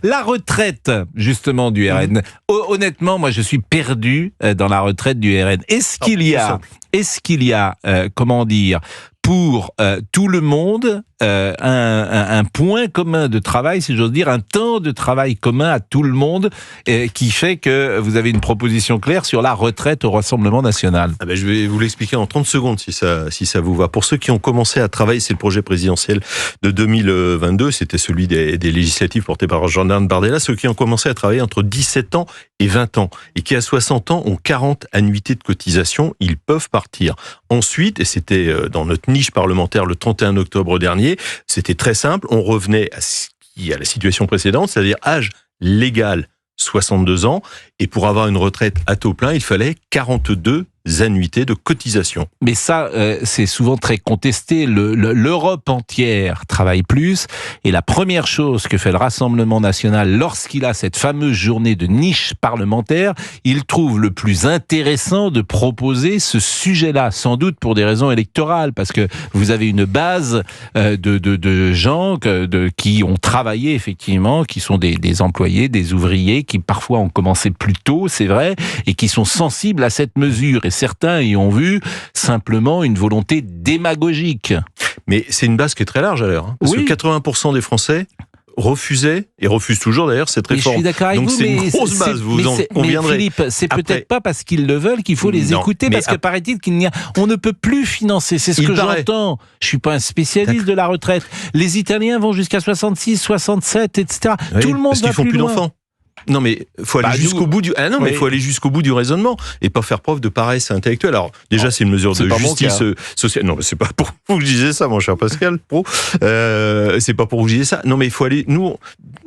La retraite, justement, du RN. Honnêtement, moi, je suis perdu dans la retraite du RN. Est-ce qu'il y a, comment dire, pour tout le monde, un point commun de travail, si j'ose dire, un temps de travail commun à tout le monde, qui fait que vous avez une proposition claire sur la retraite au Rassemblement national? Je vais vous l'expliquer en 30 secondes, si ça vous va. Pour ceux qui ont commencé à travailler, c'est le projet présidentiel de 2022, c'était celui des législatives portées par Jordan Bardella, ceux qui ont commencé à travailler entre 17 ans et 20 ans, et qui à 60 ans ont 40 annuités de cotisation, ils peuvent partir. Ensuite, et c'était dans notre niche parlementaire le 31 octobre dernier, c'était très simple, on revenait à la situation précédente, c'est-à-dire âge légal 62 ans, et pour avoir une retraite à taux plein, il fallait 42 annuités de cotisation. Mais ça, c'est souvent très contesté. L'Europe entière travaille plus, et la première chose que fait le Rassemblement national lorsqu'il a cette fameuse journée de niche parlementaire, il trouve le plus intéressant de proposer ce sujet-là, sans doute pour des raisons électorales, parce que vous avez une base de gens qui ont travaillé effectivement, qui sont des employés, des ouvriers, qui parfois ont commencé plus tôt, c'est vrai, et qui sont sensibles à cette mesure. Et certains y ont vu simplement une volonté démagogique. Mais c'est une base qui est très large à l'heure. Parce que 80% des Français refusaient, et refusent toujours d'ailleurs, cette réforme. Je suis d'accord avec Donc vous, c'est une grosse base, vous en conviendrez. Mais Philippe, c'est peut-être pas parce qu'ils le veulent qu'il faut les écouter, parce que paraît-il on ne peut plus financer, c'est ce que j'entends. Je suis pas un spécialiste de la retraite. Les Italiens vont jusqu'à 66, 67, etc. Oui, tout le monde parce qu'ils font plus d'enfants. Non, mais faut aller jusqu'au bout du. Mais il faut aller jusqu'au bout du raisonnement et pas faire preuve de paresse intellectuelle. Alors déjà, c'est une mesure de justice sociale. Non, mais c'est pas pour vous que je disais ça, mon cher Pascal Pro. C'est pas pour vous que je disais ça. Non, mais il faut aller. Nous,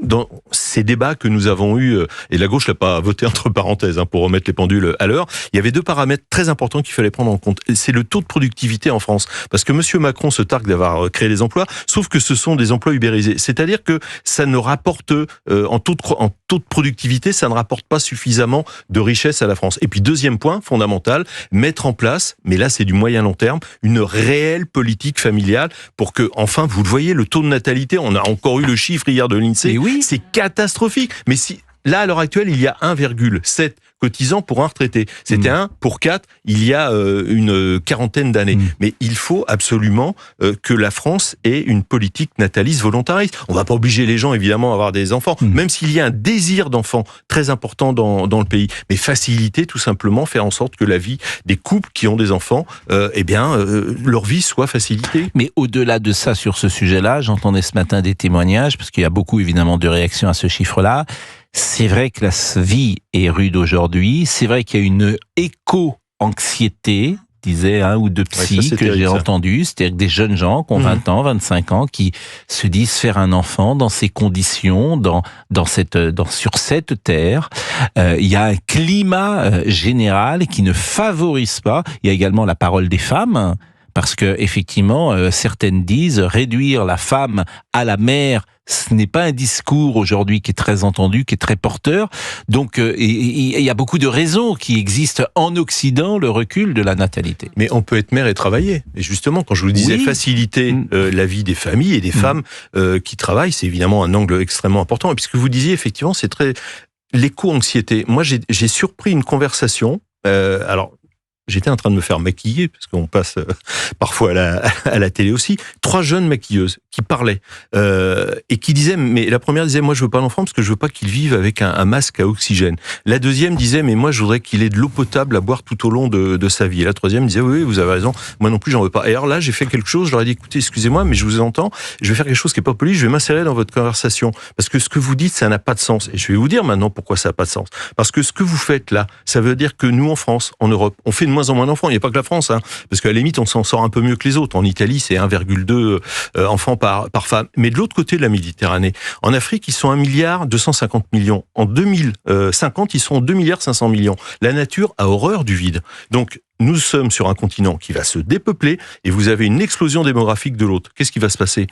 dans ces débats que nous avons eus, et la gauche l'a pas voté entre parenthèses pour remettre les pendules à l'heure. Il y avait deux paramètres très importants qu'il fallait prendre en compte. C'est le taux de productivité en France, parce que Monsieur Macron se targue d'avoir créé des emplois, sauf que ce sont des emplois ubérisés. C'est-à-dire que ça ne rapporte en taux de productivité, ça ne rapporte pas suffisamment de richesse à la France. Et puis deuxième point fondamental, mettre en place, mais là c'est du moyen long terme, une réelle politique familiale pour que, enfin, vous le voyez, le taux de natalité, on a encore eu le chiffre hier de l'INSEE, c'est catastrophique. Mais si là, à l'heure actuelle, il y a 1,7 cotisants pour un retraité. C'était 1 pour 4 il y a une quarantaine d'années. Mais il faut absolument que la France ait une politique nataliste volontariste. On va pas obliger les gens, évidemment, à avoir des enfants, même s'il y a un désir d'enfant très important dans le pays. Mais faciliter, tout simplement, faire en sorte que la vie des couples qui ont des enfants, leur vie soit facilitée. Mais au-delà de ça, sur ce sujet-là, j'entendais ce matin des témoignages, parce qu'il y a beaucoup, évidemment, de réactions à ce chiffre-là. C'est vrai que la vie est rude aujourd'hui. C'est vrai qu'il y a une éco-anxiété, disaient un ou deux psys que j'ai entendu. C'est-à-dire que des jeunes gens qui ont 20 ans, 25 ans, qui se disent faire un enfant dans ces conditions, sur cette terre. Il y a un climat général qui ne favorise pas. Il y a également la parole des femmes. Parce que effectivement, certaines disent réduire la femme à la mère, ce n'est pas un discours aujourd'hui qui est très entendu, qui est très porteur. Donc, il y a beaucoup de raisons qui existent en Occident, le recul de la natalité. Mais on peut être mère et travailler. Et justement, quand je vous disais faciliter la vie des familles et des femmes qui travaillent, c'est évidemment un angle extrêmement important. Et puisque vous disiez, effectivement, c'est très l'éco-anxiété. Moi, j'ai surpris une conversation. J'étais en train de me faire maquiller, parce qu'on passe parfois à la télé aussi. 3 jeunes maquilleuses qui parlaient et qui disaient, mais la première disait, moi je veux pas d'enfant parce que je veux pas qu'il vive avec un masque à oxygène. La deuxième disait, mais moi je voudrais qu'il ait de l'eau potable à boire tout au long de sa vie. Et la troisième disait, oui, vous avez raison, moi non plus j'en veux pas. Et alors là, j'ai fait quelque chose, je leur ai dit, écoutez, excusez-moi, mais je vous entends, je vais faire quelque chose qui est pas poli, je vais m'insérer dans votre conversation. Parce que ce que vous dites, ça n'a pas de sens. Et je vais vous dire maintenant pourquoi ça n'a pas de sens. Parce que ce que vous faites là, ça veut dire que nous en France, en Europe, on fait de moins en moins d'enfants. Il n'y a pas que la France, parce qu'à la limite, on s'en sort un peu mieux que les autres. En Italie, c'est 1,2 enfants par femme. Mais de l'autre côté de la Méditerranée, en Afrique, ils sont 1,250 milliard. En 2050, ils sont 2,5 milliards. La nature a horreur du vide. Donc, nous sommes sur un continent qui va se dépeupler et vous avez une explosion démographique de l'autre. Qu'est-ce qui va se passer ?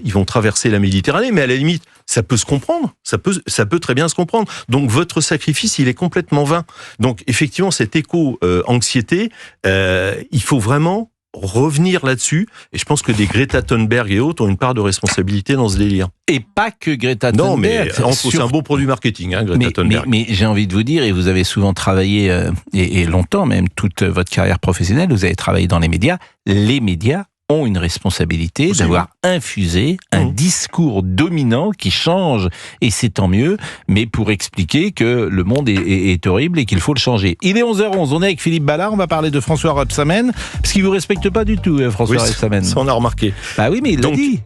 Ils vont traverser la Méditerranée, mais à la limite, ça peut se comprendre. Ça peut très bien se comprendre. Donc, votre sacrifice, il est complètement vain. Donc, effectivement, cette éco-anxiété, il faut vraiment revenir là-dessus. Et je pense que des Greta Thunberg et autres ont une part de responsabilité dans ce délire. Et pas que Greta Thunberg. Non, mais c'est un bon produit marketing, hein, Greta Thunberg. Mais j'ai envie de vous dire, et vous avez souvent travaillé, et longtemps même, toute votre carrière professionnelle, vous avez travaillé dans les médias ont une responsabilité d'avoir infusé un discours dominant qui change, et c'est tant mieux, mais pour expliquer que le monde est horrible et qu'il faut le changer. Il est 11h11, on est avec Philippe Ballard, on va parler de François Rebsamen, parce qu'il ne vous respecte pas du tout, François Rebsamen. Ça on a remarqué. Bah oui, mais il l'a dit.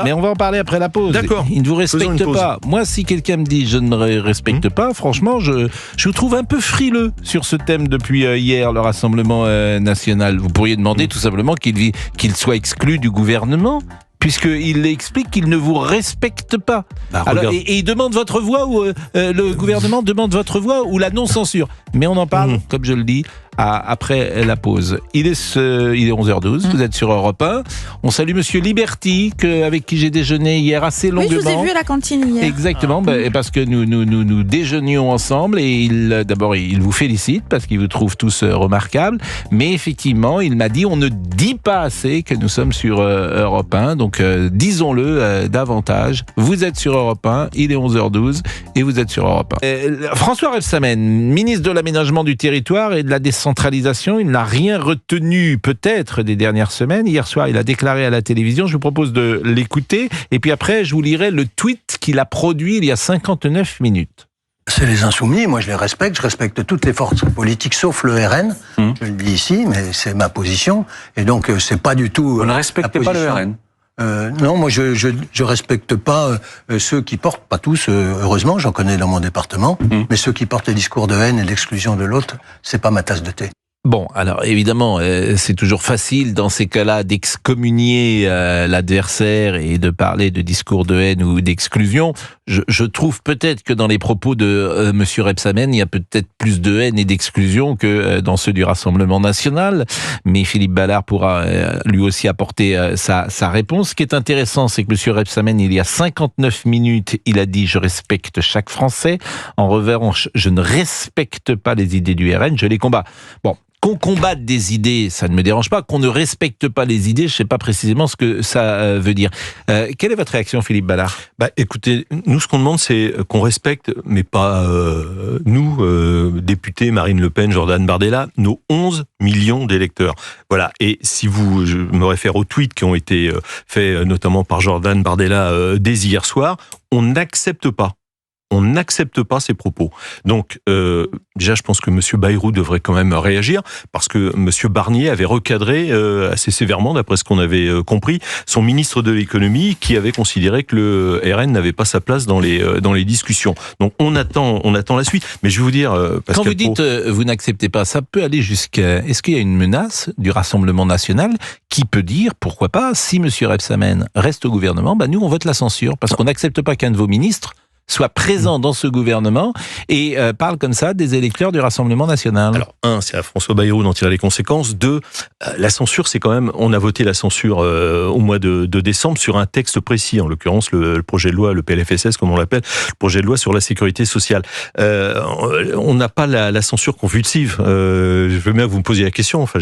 Mais on va en parler après la pause. D'accord. Il ne vous respecte pas. Moi, si quelqu'un me dit je ne me respecte pas, franchement, je vous trouve un peu frileux sur ce thème depuis hier, le Rassemblement national. Vous pourriez demander tout simplement qu'il soit exclu du gouvernement, puisqu'il explique qu'il ne vous respecte pas. Alors, et il demande votre voix, ou le gouvernement demande votre voix, ou la non-censure. Mais on en parle, comme je le dis, après la pause. Il est 11h12, vous êtes sur Europe 1. On salue Monsieur Liberty, avec qui j'ai déjeuné hier assez longuement. Oui, je vous ai vu à la cantine hier. Exactement, parce que nous déjeunions ensemble, et d'abord il vous félicite, parce qu'il vous trouve tous remarquables, mais effectivement, il m'a dit, on ne dit pas assez que nous sommes sur Europe 1, donc disons-le davantage. Vous êtes sur Europe 1, il est 11h12, et vous êtes sur Europe 1. François Rebsamen, ministre de l'Aménagement du Territoire et de la Décentralisation, il n'a rien retenu peut-être des dernières semaines. Hier soir, il a déclaré à la télévision, je vous propose de l'écouter, et puis après, je vous lirai le tweet qu'il a produit il y a 59 minutes. C'est les Insoumis, moi je les respecte, je respecte toutes les forces politiques sauf le RN, je le dis ici, mais c'est ma position, et donc c'est pas du tout... Vous ne respectez pas le RN? Non, moi je respecte pas ceux qui portent, pas tous, heureusement, j'en connais dans mon département, mais ceux qui portent les discours de haine et d'exclusion de l'autre, c'est pas ma tasse de thé. Bon, alors évidemment, c'est toujours facile dans ces cas-là d'excommunier l'adversaire et de parler de discours de haine ou d'exclusion. Je trouve peut-être que dans les propos de Monsieur Rebsamen, il y a peut-être plus de haine et d'exclusion que dans ceux du Rassemblement national. Mais Philippe Ballard pourra lui aussi apporter sa réponse. Ce qui est intéressant, c'est que Monsieur Rebsamen, il y a 59 minutes, il a dit « Je respecte chaque Français ». En revanche, je ne respecte pas les idées du RN, je les combats. Bon. Qu'on combatte des idées, ça ne me dérange pas. Qu'on ne respecte pas les idées, je ne sais pas précisément ce que ça veut dire. Quelle est votre réaction, Philippe Ballard ? Écoutez, nous, ce qu'on demande, c'est qu'on respecte, mais pas nous, députés, Marine Le Pen, Jordan Bardella, nos 11 millions d'électeurs. Voilà. Et si je me réfère aux tweets qui ont été faits notamment par Jordan Bardella dès hier soir, on n'accepte pas. On n'accepte pas ces propos. Donc, déjà, je pense que M. Bayrou devrait quand même réagir, parce que M. Barnier avait recadré assez sévèrement, d'après ce qu'on avait compris, son ministre de l'économie, qui avait considéré que le RN n'avait pas sa place dans les discussions. Donc, on attend la suite. Mais je vais vous dire, Pascal, quand vous dites vous n'acceptez pas, ça peut aller jusqu'à... Est-ce qu'il y a une menace du Rassemblement national qui peut dire, pourquoi pas, si M. Rebsamen reste au gouvernement, nous, on vote la censure, parce qu'on n'accepte pas qu'un de vos ministres soit présent dans ce gouvernement et parle comme ça des électeurs du Rassemblement national. Alors, c'est à François Bayrou d'en tirer les conséquences. 2, la censure, c'est quand même... On a voté la censure au mois de décembre sur un texte précis, en l'occurrence le projet de loi, le PLFSS, comme on l'appelle, le projet de loi sur la sécurité sociale. On n'a pas la censure convulsive. Je veux bien que vous me posiez la question. Enfin,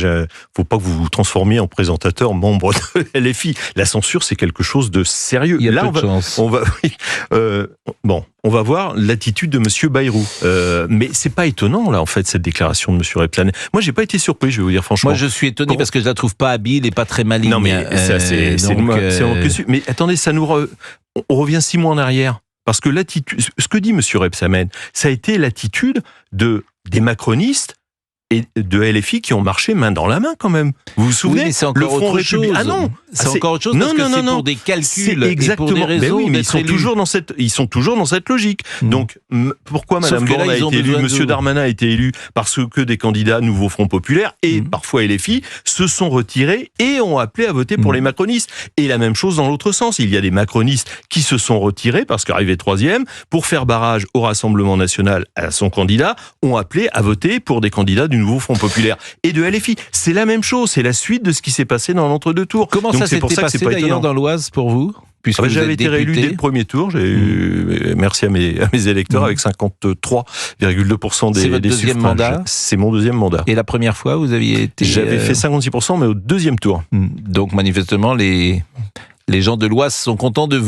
faut pas que vous vous transformiez en présentateur membre de LFI. La censure, c'est quelque chose de sérieux. Il y a peu de chance. On va voir l'attitude de Monsieur Bayrou. Mais c'est pas étonnant, là, en fait, cette déclaration de Monsieur Rebsamen. Moi, j'ai pas été surpris, je vais vous dire franchement. Moi, je suis étonné parce que je la trouve pas habile et pas très maligne. Non, mais mais attendez, on revient 6 mois en arrière. Parce que l'attitude, ce que dit Monsieur Rebsamen, ça a été l'attitude des macronistes et de LFI qui ont marché main dans la main quand même. Vous vous souvenez? Oui, mais c'est encore autre chose. Ah non, c'est encore autre chose parce que c'est pour des calculs et pour des raisons. Mais ils sont toujours dans cette logique. Donc pourquoi Madame Borne a été élue, Monsieur Darmanin a été élu parce que des candidats Nouveau Front Populaire et parfois LFI se sont retirés et ont appelé à voter pour les macronistes. Et la même chose dans l'autre sens. Il y a des macronistes qui se sont retirés parce qu'arrivés 3e pour faire barrage au Rassemblement national à son candidat, ont appelé à voter pour des candidats du du nouveau Front Populaire et de LFI. C'est la même chose, c'est la suite de ce qui s'est passé dans l'entre-deux tours. Comment donc ça s'était passé d'ailleurs dans l'Oise pour vous? J'avais été réélu dès le premier tour. J'ai eu, merci à mes électeurs, avec 53,2% des C'est votre deuxième suffrages. mandat? C'est mon deuxième mandat. Et la première fois, vous aviez été... J'avais fait 56%, mais au deuxième tour. Donc manifestement, les gens de l'Oise sont contents de vous.